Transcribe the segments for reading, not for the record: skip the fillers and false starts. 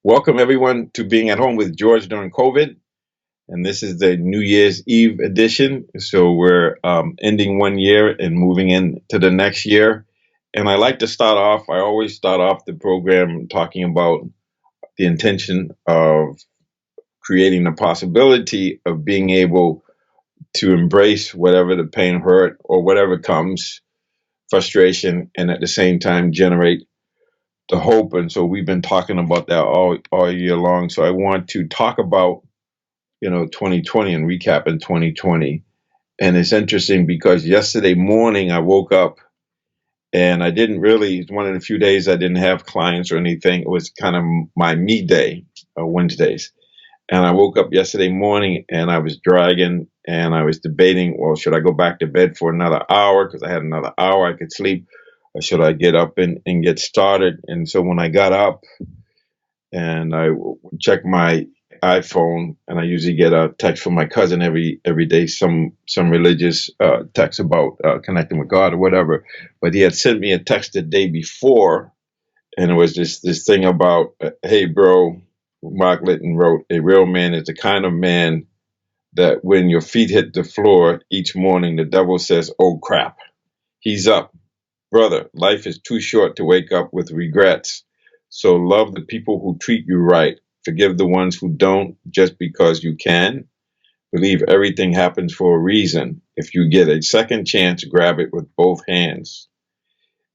Welcome everyone to being at home with George during COVID, and this is the New Year's Eve edition. So we're ending one year and moving into the next year. And I like to start off. I always start off the program talking about the intention of creating the possibility of being able to embrace whatever the pain, hurt, or whatever comes, frustration, and at the same time generate the hope. And so we've been talking about that all year long. So I want to talk about 2020 and recap in 2020. And it's interesting because yesterday morning I woke up and I didn't really, it's one of the few days I didn't have clients or anything. It was kind of my me day, Wednesdays. And I woke up yesterday morning and I was dragging and I was debating, well, should I go back to bed for another hour? Because I had another hour I could sleep. Or should I get up and get started? And so when I got up and I checked my iPhone, and I usually get a text from my cousin every day, some religious text about connecting with God or whatever. But he had sent me a text the day before, and it was this thing about, hey bro, Mark Litton wrote, a real man is the kind of man that when your feet hit the floor each morning, the devil says, oh crap, he's up. Brother, life is too short to wake up with regrets. So love the people who treat you right. Forgive the ones who don't just because you can. Believe everything happens for a reason. If you get a second chance, grab it with both hands.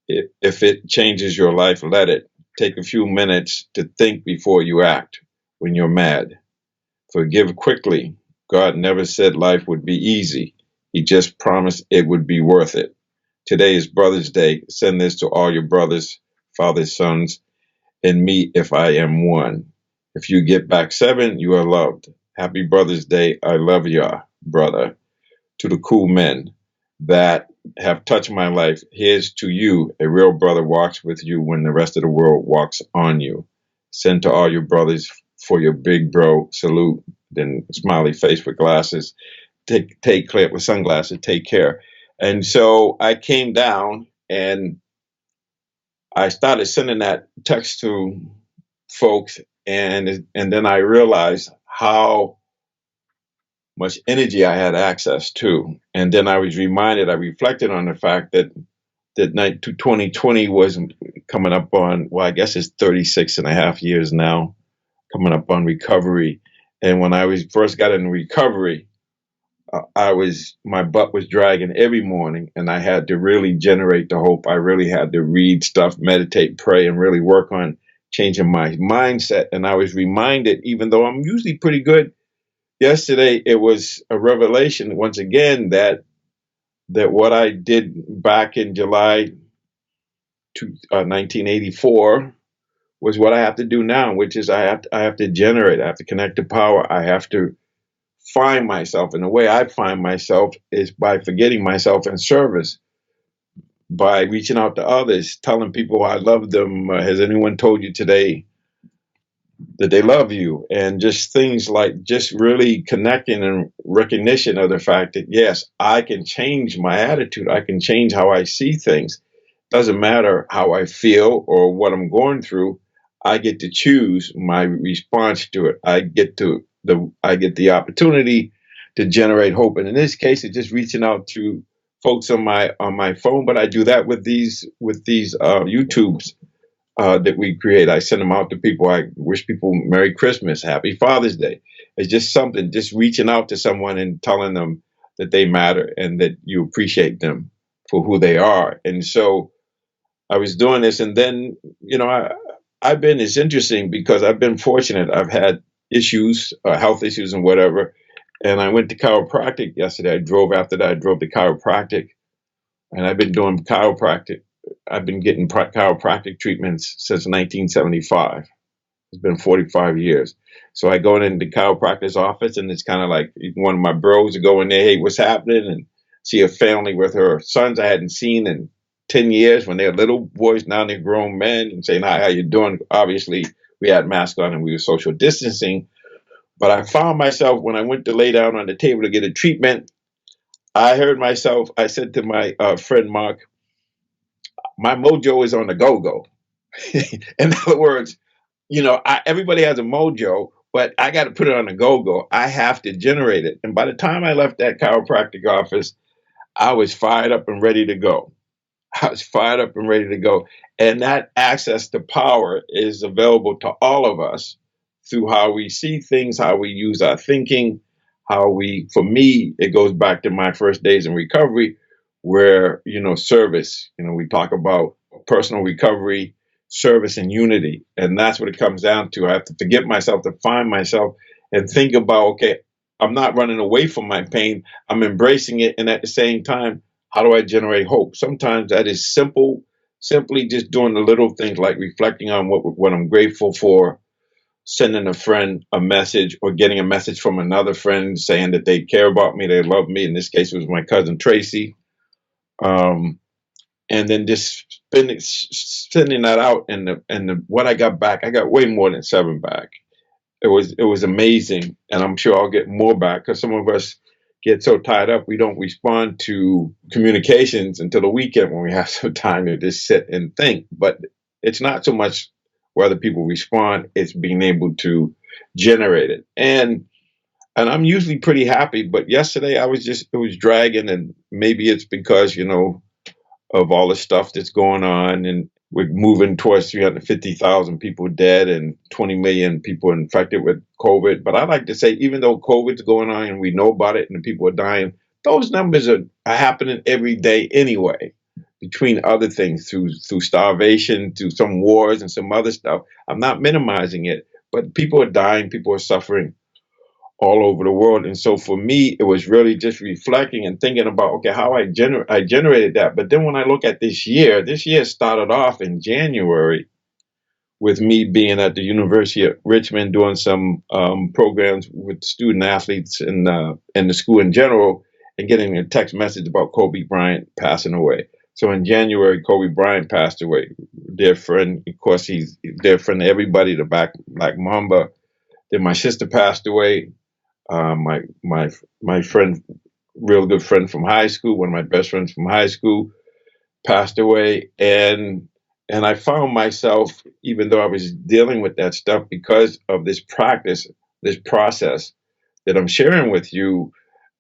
If it changes your life, let it. Take a few minutes to think before you act when you're mad. Forgive quickly. God never said life would be easy. He just promised it would be worth it. Today is Brother's Day. Send this to all your brothers, fathers, sons, and me if I am one. If you get back 7, you are loved. Happy Brother's Day. I love ya, brother. To the cool men that have touched my life, here's to you. A real brother walks with you when the rest of the world walks on you. Send to all your brothers for your big bro salute. Then smiley face with glasses. Take clear with sunglasses. Take care. And so I came down and I started sending that text to folks, and then I realized how much energy I had access to. And then I was reminded, I reflected on the fact that 2020 was coming up on, well, I guess it's 36 and a half years now, coming up on recovery. And when I was first got in recovery, my butt was dragging every morning, and I had to really generate the hope. I really had to read stuff, meditate, pray, and really work on changing my mindset. And I was reminded, even though I'm usually pretty good, yesterday it was a revelation once again that what I did back in July 1984 was what I have to do now, which is I have to generate, I have to connect to power, I have to find myself. And the way I find myself is by forgetting myself in service, by reaching out to others, telling people I love them. Has anyone told you today that they love you? And just things like just really connecting and recognition of the fact that, yes, I can change my attitude. I can change how I see things. Doesn't matter how I feel or what I'm going through. I get to choose my response to it. I get the opportunity to generate hope. And in this case, it's just reaching out to folks on my phone. But I do that with these YouTubes that we create. I send them out to people. I wish people Merry Christmas, Happy Father's Day. It's just something, just reaching out to someone and telling them that they matter and that you appreciate them for who they are. And so I was doing this, and then it's interesting because I've been fortunate. I've had issues, health issues, and whatever. And I went to chiropractic yesterday. I drove to chiropractic, and I've been doing chiropractic. I've been getting chiropractic treatments since 1975. It's been 45 years. So I go into the chiropractor's office, and it's kind of like one of my bros would go in there, hey, what's happening? And see a family with her sons I hadn't seen in 10 years when they were little boys. Now they're grown men, and saying, hi, how you doing? Obviously, we had masks on and we were social distancing. But I found myself when I went to lay down on the table to get a treatment, I said to my friend Mark, my mojo is on the go-go. In other words, everybody has a mojo, but I got to put it on a go-go. I have to generate it. And by the time I left that chiropractic office, I was fired up and ready to go. I was fired up and ready to go. And that access to power is available to all of us through how we see things, how we use our thinking, for me, it goes back to my first days in recovery where, service, we talk about personal recovery, service, and unity. And that's what it comes down to. I have to forget myself to find myself and think about, okay, I'm not running away from my pain. I'm embracing it. And at the same time, how do I generate hope? Sometimes that is simply just doing the little things like reflecting on what I'm grateful for, sending a friend a message or getting a message from another friend saying that they care about me, they love me. In this case, it was my cousin Tracy. And then just sending that out, and what I got back, I got way more than 7 back. It was amazing, and I'm sure I'll get more back because some of us get so tied up we don't respond to communications until the weekend when we have some time to just sit and think. But it's not so much whether people respond; it's being able to generate it. And I'm usually pretty happy, but yesterday it was dragging, and maybe it's because of all the stuff that's going on, and we're moving towards 350,000 people dead and 20 million people infected with COVID. But I like to say, even though COVID's going on and we know about it and the people are dying, those numbers are happening every day anyway, between other things, through starvation, through some wars and some other stuff. I'm not minimizing it, but people are dying, people are suffering all over the world. And so for me, it was really just reflecting and thinking about, okay, how I generated that. But then when I look at this year started off in January with me being at the University of Richmond doing some programs with student athletes and the school in general, and getting a text message about Kobe Bryant passing away. So in January, Kobe Bryant passed away. Dear friend, of course, he's a dear friend to everybody, the Black Mamba. Then my sister passed away. My friend, real good friend from high school, one of my best friends from high school, passed away, and I found myself, even though I was dealing with that stuff, because of this practice, this process that I'm sharing with you,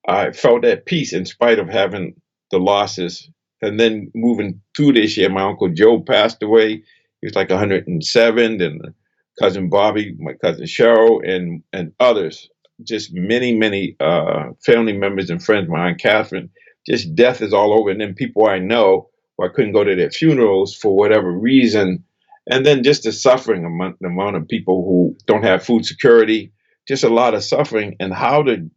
I felt at peace in spite of having the losses. And then moving through this year, my uncle Joe passed away. He was like 107, and cousin Bobby, my cousin Cheryl, and others, just many family members and friends, my Aunt Catherine. Just death is all over. And then people I know who I couldn't go to their funerals for whatever reason. And then just the suffering, the amount of people who don't have food security, just a lot of suffering, and how to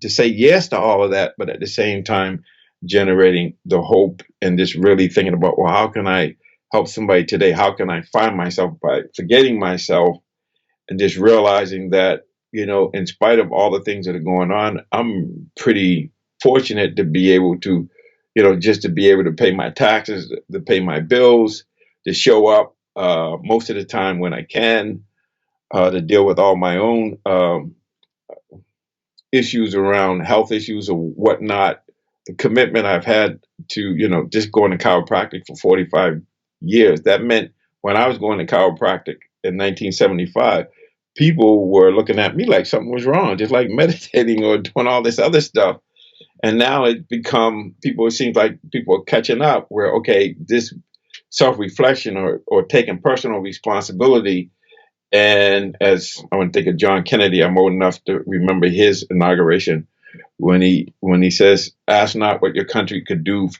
say yes to all of that, but at the same time, generating the hope and just really thinking about, well, how can I help somebody today? How can I find myself by forgetting myself and just realizing that, in spite of all the things that are going on, I'm pretty fortunate to be able to, just to be able to pay my taxes, to pay my bills, to show up most of the time when I can, to deal with all my own issues around health issues or whatnot. The commitment I've had to, just going to chiropractic for 45 years. That meant when I was going to chiropractic in 1975, people were looking at me like something was wrong, just like meditating or doing all this other stuff. And now it seems like people are catching up where, okay, this self-reflection or taking personal responsibility. And as I want to think of John Kennedy, I'm old enough to remember his inauguration when he says, ask not what your country could do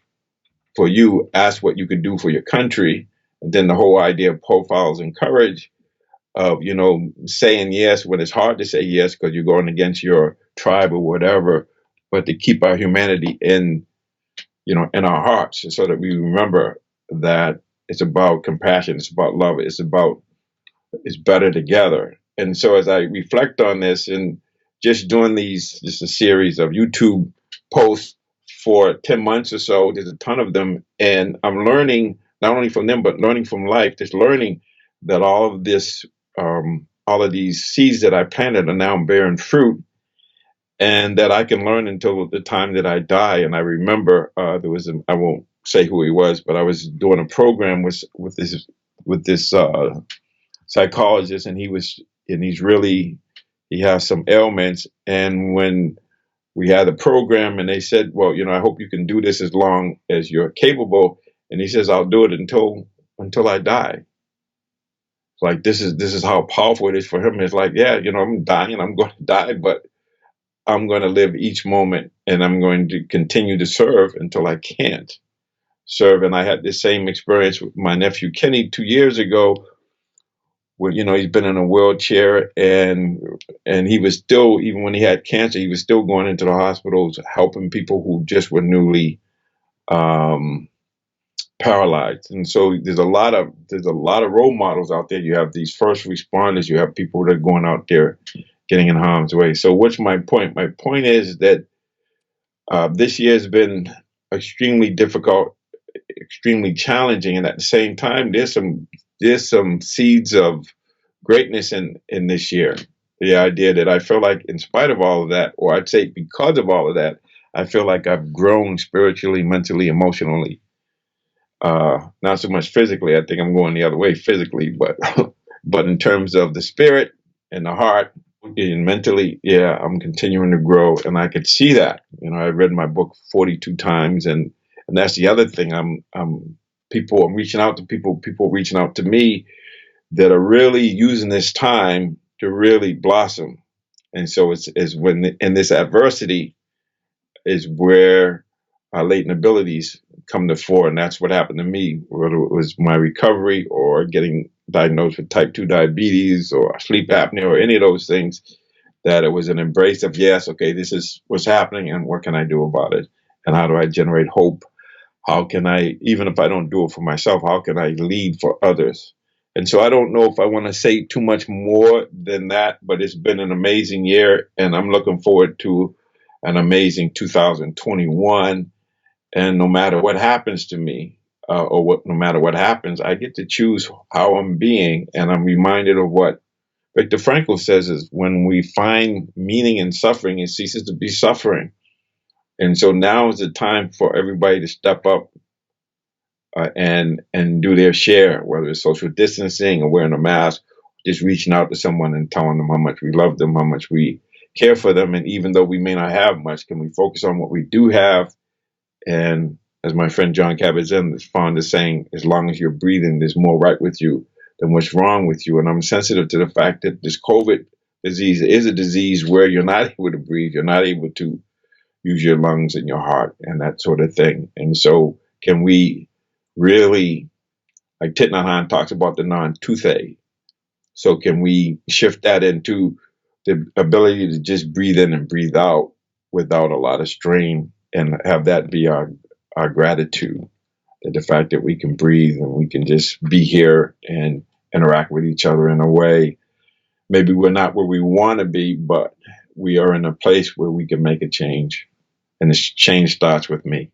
for you, ask what you could do for your country. And then the whole idea of profiles and courage, of saying yes when it's hard to say yes because you're going against your tribe or whatever, but to keep our humanity in our hearts, so that we remember that it's about compassion, it's about love, it's better together. And so as I reflect on this and just doing just a series of YouTube posts for 10 months or so, there's a ton of them, and I'm learning not only from them but learning from life, just learning that all of these seeds that I planted are now bearing fruit, and that I can learn until the time that I die. And I remember I won't say who he was, but I was doing a program with this psychologist, and he has some ailments. And when we had a program, and they said, well, I hope you can do this as long as you're capable. And he says, I'll do it until I die. Like, this is how powerful it is for him. It's like, yeah, I'm dying, I'm going to die, but I'm going to live each moment, and I'm going to continue to serve until I can't serve. And I had the same experience with my nephew Kenny 2 years ago, where he's been in a wheelchair, and he was still, even when he had cancer, he was still going into the hospitals helping people who just were newly paralyzed. And so there's a lot of role models out there. You have these first responders, you have people that are going out there getting in harm's way. So what's my point? My point is that this year has been extremely difficult, extremely challenging, and at the same time, there's some seeds of greatness in this year. The idea that I feel like, in spite of all of that, or I'd say because of all of that, I feel like I've grown spiritually, mentally, emotionally. Not so much physically. I think I'm going the other way physically, but but in terms of the spirit and the heart and mentally, yeah, I'm continuing to grow, and I could see that. I read my book 42 times, and that's the other thing. I'm reaching out to people reaching out to me that are really using this time to really blossom. And so it's when in this adversity is where our latent abilities come to fore, and that's what happened to me, whether it was my recovery or getting diagnosed with type 2 diabetes or sleep apnea or any of those things, that it was an embrace of, yes, okay, this is what's happening, and what can I do about it? And how do I generate hope? How can I, even if I don't do it for myself, how can I lead for others? And so I don't know if I want to say too much more than that, but it's been an amazing year, and I'm looking forward to an amazing 2021. And no matter what happens to me, no matter what happens, I get to choose how I'm being. And I'm reminded of what Viktor Frankl says is, when we find meaning in suffering, it ceases to be suffering. And so now is the time for everybody to step up and do their share, whether it's social distancing or wearing a mask, just reaching out to someone and telling them how much we love them, how much we care for them. And even though we may not have much, can we focus on what we do have? And as my friend Jon Kabat-Zinn is fond of saying, as long as you're breathing, there's more right with you than what's wrong with you. And I'm sensitive to the fact that this COVID disease is a disease where you're not able to breathe, you're not able to use your lungs and your heart and that sort of thing. And so can we really, like Thich Nhat Hanh talks about the non-toothache, so can we shift that into the ability to just breathe in and breathe out without a lot of strain, and have that be our gratitude, that the fact that we can breathe and we can just be here and interact with each other in a way, maybe we're not where we want to be, but we are in a place where we can make a change, and the change starts with me.